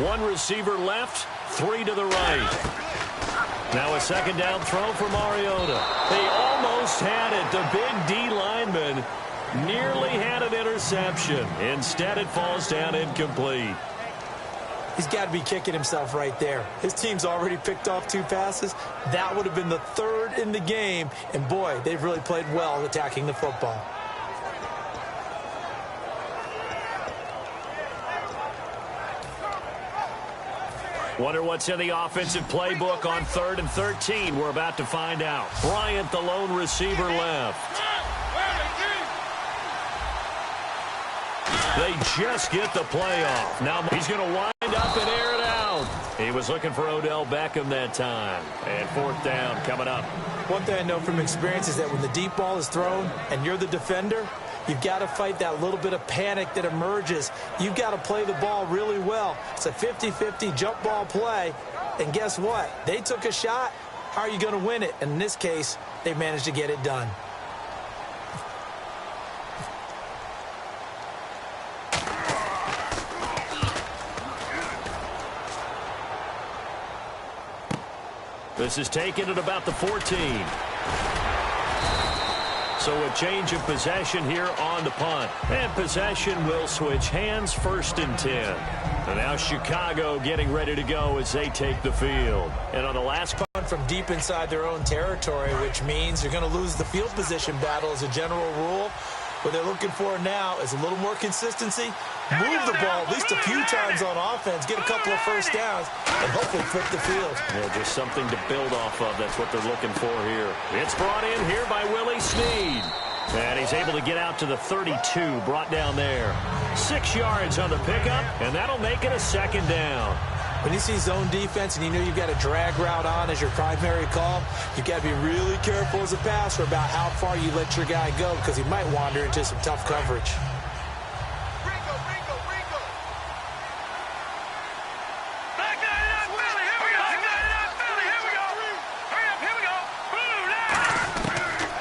One receiver left, 3 to the right. Now a second down throw for Mariota. They almost had it. The big D lineman nearly had an interception. Instead, it falls down incomplete. He's got to be kicking himself right there. His team's already picked off 2 passes. That would have been the 3rd in the game. And, boy, they've really played well attacking the football. Wonder what's in the offensive playbook on 3rd and 13. We're about to find out. Bryant, the lone receiver, left. They just get the playoff. Now he's going to wind up and air it out. He was looking for Odell Beckham that time. And 4th down coming up. One thing I know from experience is that when the deep ball is thrown and you're the defender, you've got to fight that little bit of panic that emerges. You've got to play the ball really well. It's a 50-50 jump ball play. And guess what? They took a shot. How are you going to win it? And in this case, they managed to get it done. This is taken at about the 14. So a change of possession here on the punt. And possession will switch hands, 1st and 10. And now Chicago getting ready to go as they take the field. And on the last punt from deep inside their own territory, which means you're going to lose the field position battle as a general rule. What they're looking for now is a little more consistency. Move the ball at least a few times on offense, get a couple of 1st downs, and hopefully flip the field. Yeah, just something to build off of. That's what they're looking for here. It's brought in here by Willie Snead. And he's able to get out to the 32, brought down there. 6 yards on the pickup, and that'll make it a 2nd down. When you see zone defense and you know you've got a drag route on as your primary call, you've got to be really careful as a passer about how far you let your guy go because he might wander into some tough coverage.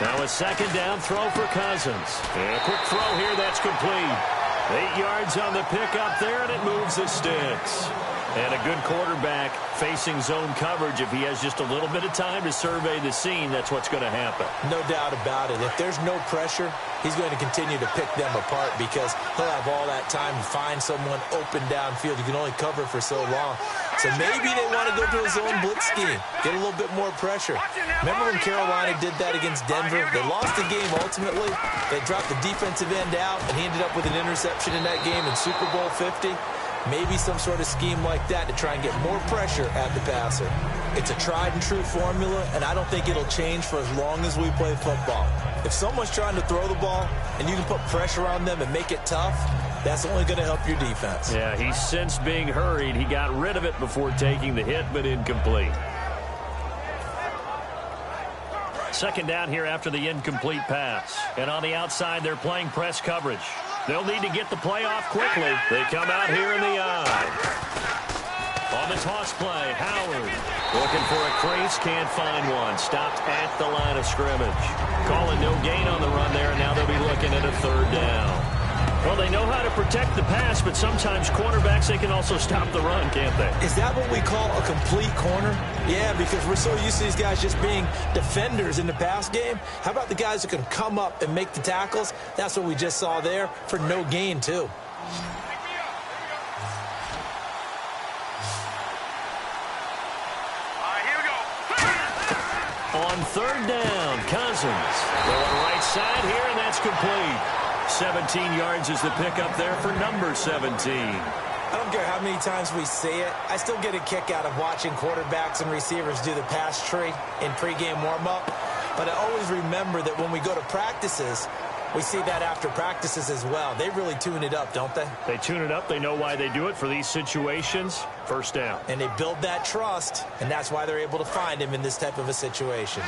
Now a 2nd down throw for Cousins. And a quick throw here that's complete. 8 yards on the pickup there, and it moves the sticks. And a good quarterback facing zone coverage. If he has just a little bit of time to survey the scene, that's what's going to happen. No doubt about it. If there's no pressure, he's going to continue to pick them apart because he'll have all that time to find someone open downfield. You can only cover for so long. So maybe they want to go to a zone blitz scheme, get a little bit more pressure. Remember when Carolina did that against Denver? They lost the game ultimately. They dropped the defensive end out, and he ended up with an interception in that game in Super Bowl 50. Maybe some sort of scheme like that to try and get more pressure at the passer. It's a tried-and-true formula, and I don't think it'll change for as long as we play football. If someone's trying to throw the ball and you can put pressure on them and make it tough, that's only going to help your defense. Yeah, he sensed being hurried. He got rid of it before taking the hit, but incomplete. 2nd down here after the incomplete pass. And on the outside, they're playing press coverage. They'll need to get the play off quickly. They come out here in the eye. On the toss play, Howard looking for a crease, can't find one. Stopped at the line of scrimmage. Calling no gain on the run there, and now they'll be looking at a 3rd down. Well, they know how to protect the pass, but sometimes cornerbacks, they can also stop the run, can't they? Is that what we call a complete corner? Yeah, because we're so used to these guys just being defenders in the pass game. How about the guys who can come up and make the tackles? That's what we just saw there for no gain, too. On 3rd down, Cousins going right side here, and that's complete. 17 yards is the pickup there for number 17. I don't care how many times we see it. I still get a kick out of watching quarterbacks and receivers do the pass tree in pregame warm-up. But I always remember that when we go to practices, we see that after practices as well. They really tune it up, don't they? They tune it up. They know why they do it for these situations. 1st down. And they build that trust, and that's why they're able to find him in this type of a situation.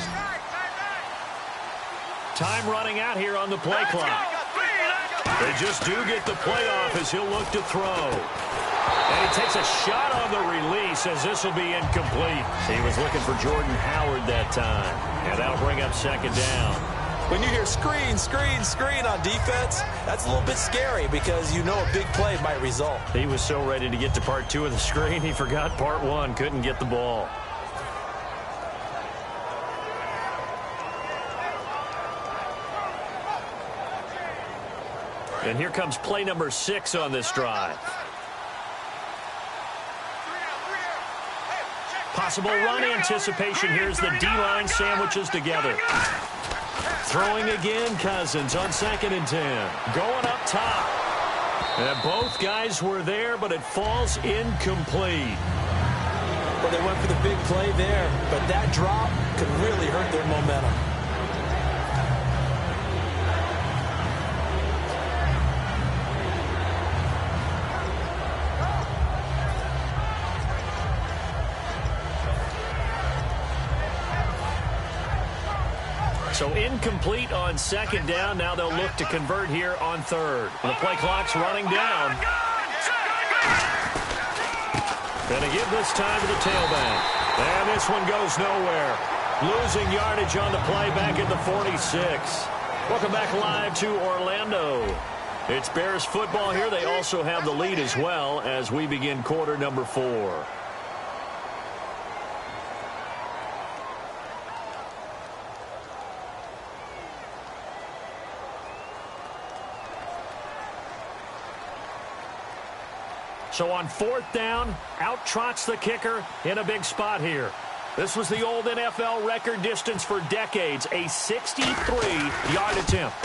Time running out here on the play clock. They just do get the playoff as he'll look to throw. And he takes a shot on the release as this will be incomplete. He was looking for Jordan Howard that time. And that'll bring up 2nd down. When you hear screen, screen, screen on defense, that's a little bit scary because you know a big play might result. He was so ready to get to part 2 of the screen, he forgot part 1, couldn't get the ball. And here comes play number 6 on this drive. Possible run anticipation. Here's the D-line sandwiches together. Throwing again, Cousins on 2nd and 10. Going up top. And both guys were there, but it falls incomplete. Well, they went for the big play there, but that drop could really hurt their momentum. So incomplete on 2nd down. Now they'll look to convert here on 3rd. The play clock's running down. Gonna give this time to the tailback. And this one goes nowhere. Losing yardage on the play back at the 46. Welcome back live to Orlando. It's Bears football here. They also have the lead as well as we begin quarter number 4. So on 4th down, out trots the kicker in a big spot here. This was the old NFL record distance for decades, a 63-yard attempt.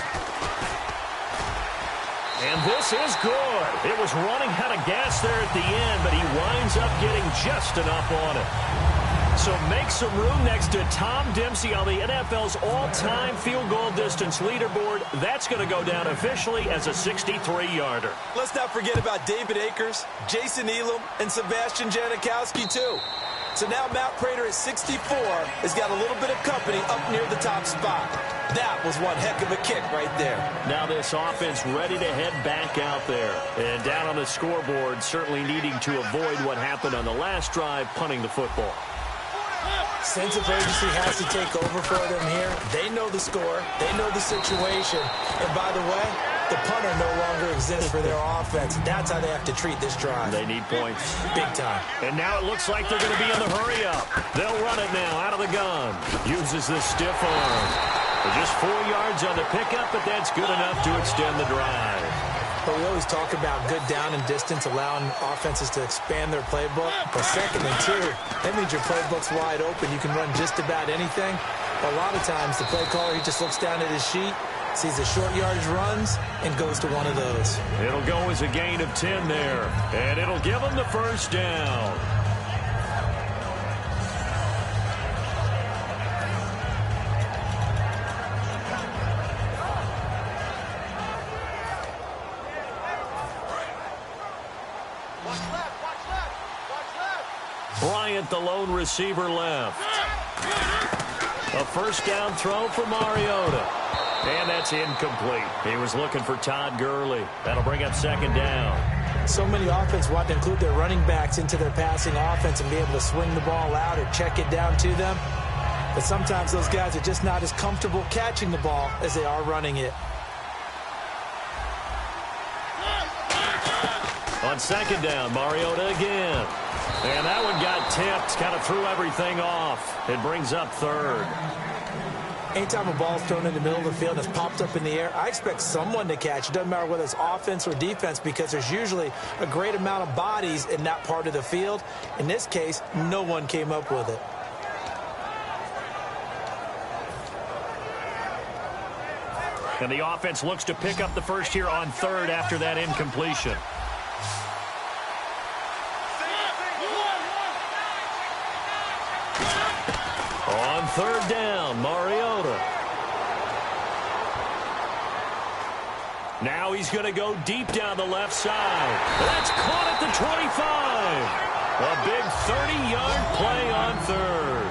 And this is good. It was running out of gas there at the end, but he winds up getting just enough on it. So make some room next to Tom Dempsey on the NFL's all-time field goal distance leaderboard. That's going to go down officially as a 63-yarder. Let's not forget about David Akers, Jason Elam, and Sebastian Janikowski, too. So now Matt Prater at 64 has got a little bit of company up near the top spot. That was one heck of a kick right there. Now this offense ready to head back out there. And down on the scoreboard, certainly needing to avoid what happened on the last drive, punting the football. Sense of urgency has to take over for them here. They know the score. They know the situation. And by the way, the punter no longer exists for their offense. That's how they have to treat this drive. They need points. Big time. And now it looks like they're going to be in the hurry-up. They'll run it now out of the gun. Uses the stiff arm. Just 4 yards on the pickup, but that's good enough to extend the drive. But we always talk about good down and distance, allowing offenses to expand their playbook. But 2nd and 2, that means your playbook's wide open. You can run just about anything. A lot of times, the play caller, he just looks down at his sheet, sees the short yardage runs, and goes to one of those. It'll go as a gain of 10 there, and it'll give them the first down. Bryant, the lone receiver, left. A first down throw for Mariota. And that's incomplete. He was looking for Todd Gurley. That'll bring up 2nd down. So many offenses want to include their running backs into their passing offense and be able to swing the ball out or check it down to them. But sometimes those guys are just not as comfortable catching the ball as they are running it. On 2nd down, Mariota again. And that one got tipped, kind of threw everything off. It brings up 3rd. Anytime a ball's thrown in the middle of the field and it's popped up in the air, I expect someone to catch. It doesn't matter whether it's offense or defense because there's usually a great amount of bodies in that part of the field. In this case, no one came up with it. And the offense looks to pick up the first here on 3rd after that incompletion. On 3rd down, Mariota. Now he's going to go deep down the left side. That's caught at the 25. A big 30-yard play on 3rd.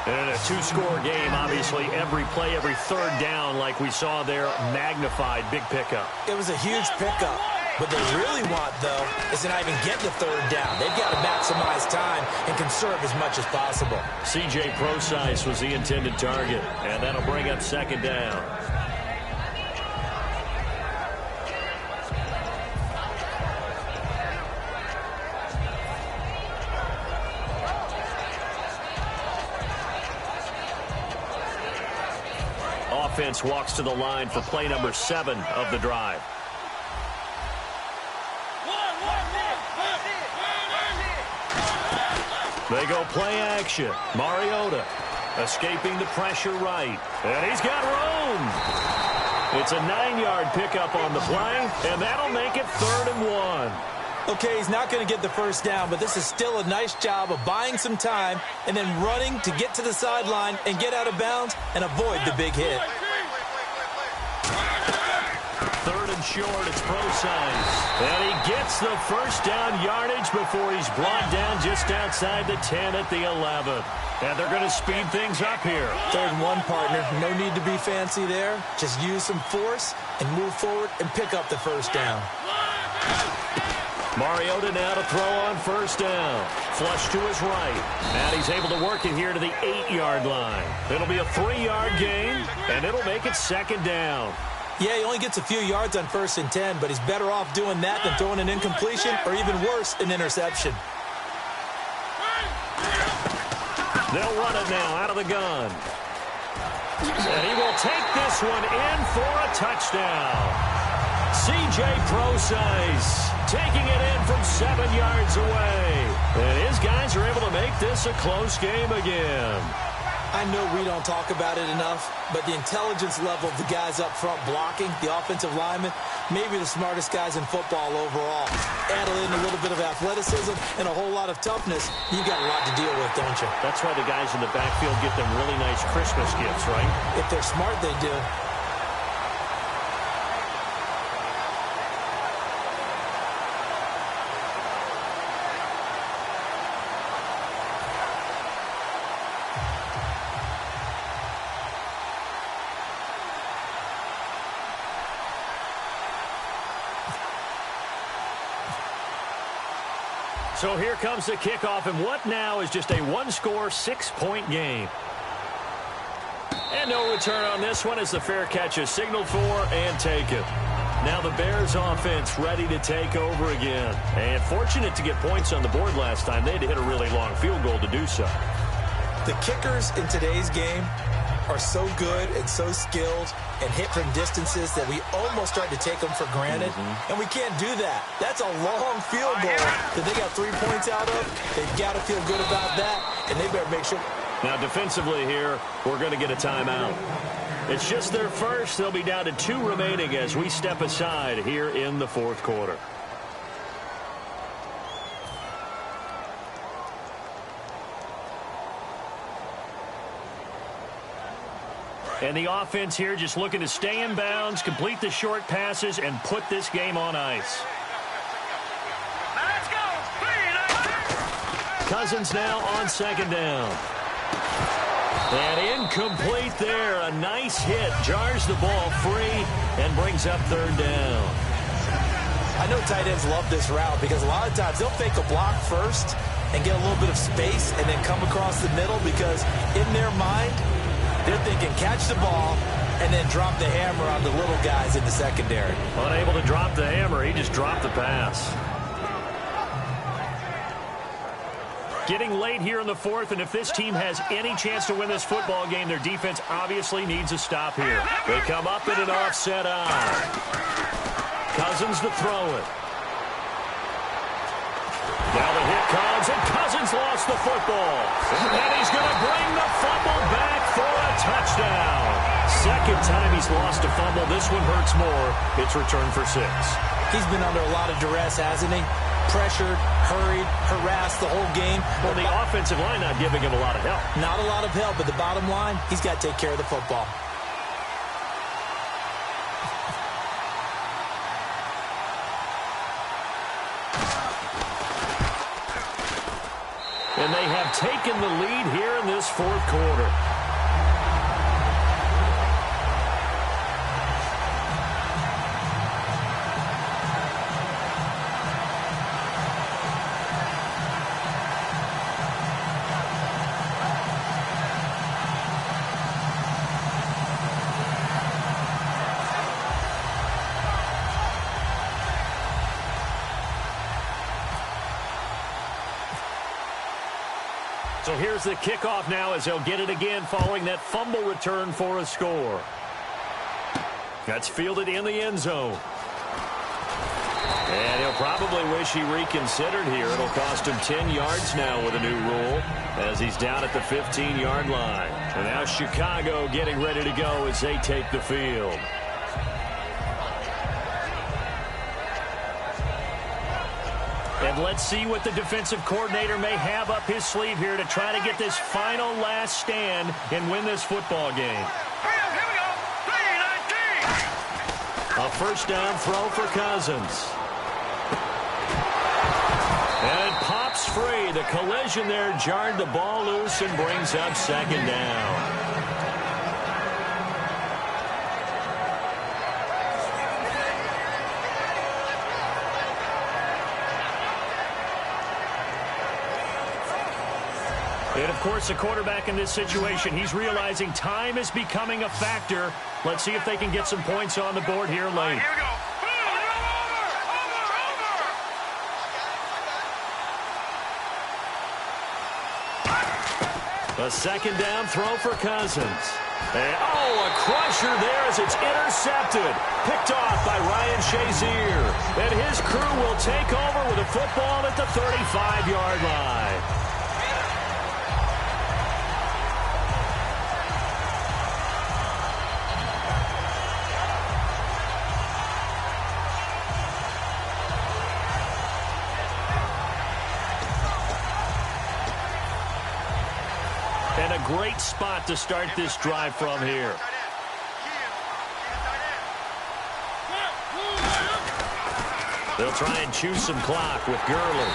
And a 2-score game, obviously, every play, every 3rd down, like we saw there, magnified, big pickup. It was a huge pickup. What they really want, though, is to not even get the 3rd down. They've got to maximize time and conserve as much as possible. C.J. Prosise was the intended target, and that'll bring up 2nd down. offense walks to the line for play number 7 of the drive. They go play action. Mariota escaping the pressure right. And he's got room. It's a 9-yard pickup on the play, and that'll make it 3rd and 1. Okay, he's not going to get the first down, but this is still a nice job of buying some time and then running to get to the sideline and get out of bounds and avoid the big hit. 3rd and short, it's Prosise. And he gets the first down yardage before he's brought down just outside the 10 at the 11. And they're going to speed things up here. 3rd and 1, partner. No need to be fancy there. Just use some force and move forward and pick up the first down. Mariota now to throw on first down. Flush to his right. And he's able to work it here to the 8-yard line. It'll be a 3-yard gain, and it'll make it 2nd down. Yeah, he only gets a few yards on 1st and 10, but he's better off doing that than throwing an incompletion or even worse, an interception. They'll run it now out of the gun. And he will take this one in for a touchdown. C.J. Prosise taking it in from 7 yards away. And his guys are able to make this a close game again. I know we don't talk about it enough, but the intelligence level of the guys up front blocking, the offensive linemen, maybe the smartest guys in football overall. Add in a little bit of athleticism and a whole lot of toughness, you've got a lot to deal with, don't you? That's why the guys in the backfield get them really nice Christmas gifts, right? If they're smart, they do. So here comes the kickoff, and what now is just a one-score, 6-point game. And no return on this one as the fair catch is signaled for and taken. Now the Bears offense ready to take over again. And fortunate to get points on the board last time. They had to hit a really long field goal to do so. The kickers in today's game are so good and so skilled and hit from distances that we almost start to take them for granted. And we can't do that. That's a long field goal that they got 3 points out of. They've got to feel good about that, and they better make sure. Now defensively here, we're going to get a timeout. It's just their first. They'll be down to 2 remaining as we step aside here in the 4th quarter. And the offense here just looking to stay in bounds, complete the short passes, and put this game on ice. Let's go! Cousins now on 2nd down. And incomplete there. A nice hit. Jars the ball free and brings up 3rd down. I know tight ends love this route because a lot of times they'll fake a block first and get a little bit of space and then come across the middle because in their mind, they're thinking catch the ball and then drop the hammer on the little guys in the secondary. Unable to drop the hammer, he just dropped the pass. Getting late here in the 4th, and if this team has any chance to win this football game, their defense obviously needs a stop here. They come up in an offset eye. Cousins to throw it. Now the hit comes, and Cousins lost the football. And he's going to bring the fumble back for a touchdown. 2nd time he's lost a fumble. This one hurts more. It's returned for 6. He's been under a lot of duress, hasn't he? Pressured, hurried, harassed the whole game. Well, the offensive line not giving him a lot of help. Not a lot of help, but the bottom line, he's got to take care of the football. And they have taken the lead here in this 4th quarter. So here's the kickoff now as they'll get it again following that fumble return for a score. That's fielded in the end zone. And he'll probably wish he reconsidered here. It'll cost him 10 yards now with a new rule as he's down at the 15-yard line. And now Chicago getting ready to go as they take the field. And let's see what the defensive coordinator may have up his sleeve here to try to get this final last stand and win this football game. Here we go. 3-19. A first down throw for Cousins. And it pops free. The collision there jarred the ball loose and brings up second down. And, of course, the quarterback in this situation, he's realizing time is becoming a factor. Let's see if they can get some points on the board here late. Here we go. A second down throw for Cousins. And, a crusher there as it's intercepted. Picked off by Ryan Shazier. And his crew will take over with a football at the 35-yard line. And a great spot to start this drive from here. They'll try and choose some clock with Gurley.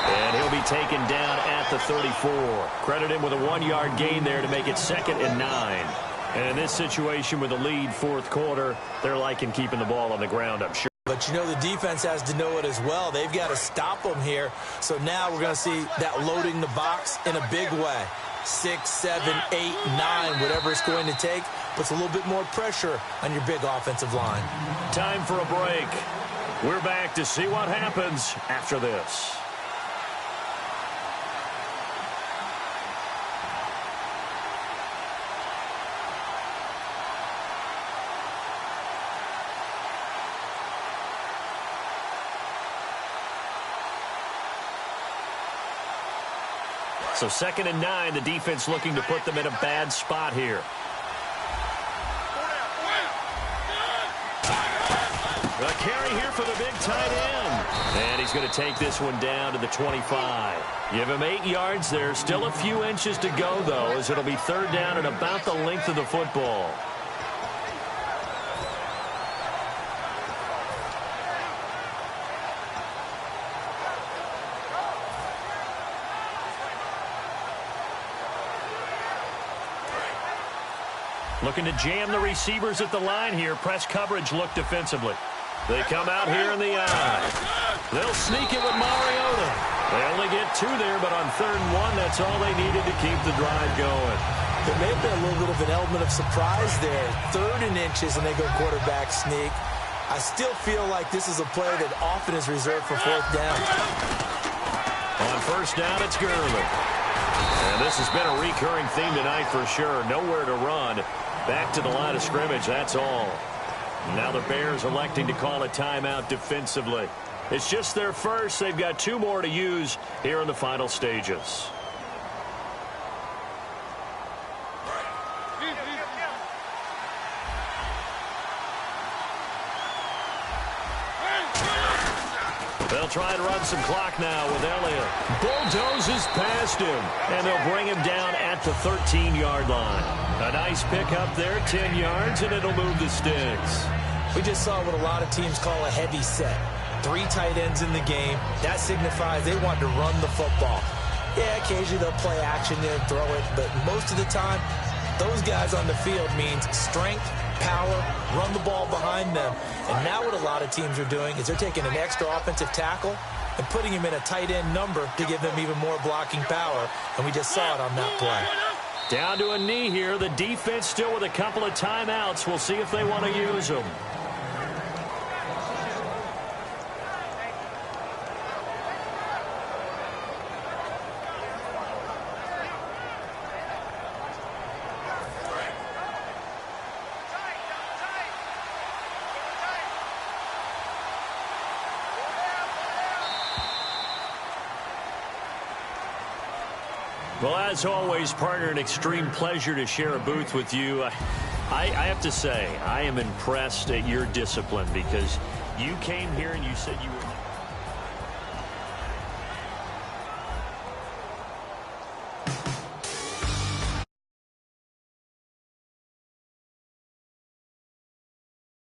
And he'll be taken down at the 34. Credit him with a 1-yard gain there to make it 2nd and 9. And in this situation with a lead fourth quarter, they're liking keeping the ball on the ground, I'm sure. But, you know, the defense has to know it as well. They've got to stop them here. So now we're going to see that loading the box in a big way. 6, 7, 8, 9, whatever it's going to take, puts a little bit more pressure on your big offensive line. Time for a break. We're back to see what happens after this. So 2nd and 9, the defense looking to put them in a bad spot here. A carry here for the big tight end. And he's going to take this one down to the 25. Give him 8 yards there. Still a few inches to go, though, as it'll be 3rd down and about the length of the football. Looking to jam the receivers at the line here. Press coverage look defensively. They come out here in the eye. They'll sneak it with Mariota. They only get 2 there, but on 3rd and 1, that's all they needed to keep the drive going. There may have been a little bit of an element of surprise there. 3rd and inches, and they go quarterback sneak. I still feel like this is a play that often is reserved for 4th down. On 1st down, it's Gurley. And this has been a recurring theme tonight for sure. Nowhere to run. Back to the line of scrimmage, that's all. Now the Bears electing to call a timeout defensively. It's just their first. They've got 2 more to use here in the final stages. They'll try to run some clock now with Elliott. Bulldozes past him, and they'll bring him down at the 13-yard line. A nice pickup there, 10 yards, and it'll move the sticks. We just saw what a lot of teams call a heavy set. 3 tight ends in the game. That signifies they want to run the football. Yeah, occasionally they'll play action and throw it, but most of the time, those guys on the field means strength, power, run the ball behind them. And now what a lot of teams are doing is they're taking an extra offensive tackle and putting him in a tight end number to give them even more blocking power. And we just saw it on that play. Down to a knee here. The defense still with a couple of timeouts. We'll see if they want to use them. Well, as always, partner, an extreme pleasure to share a booth with you. I have to say, I am impressed at your discipline because you came here and you said you were...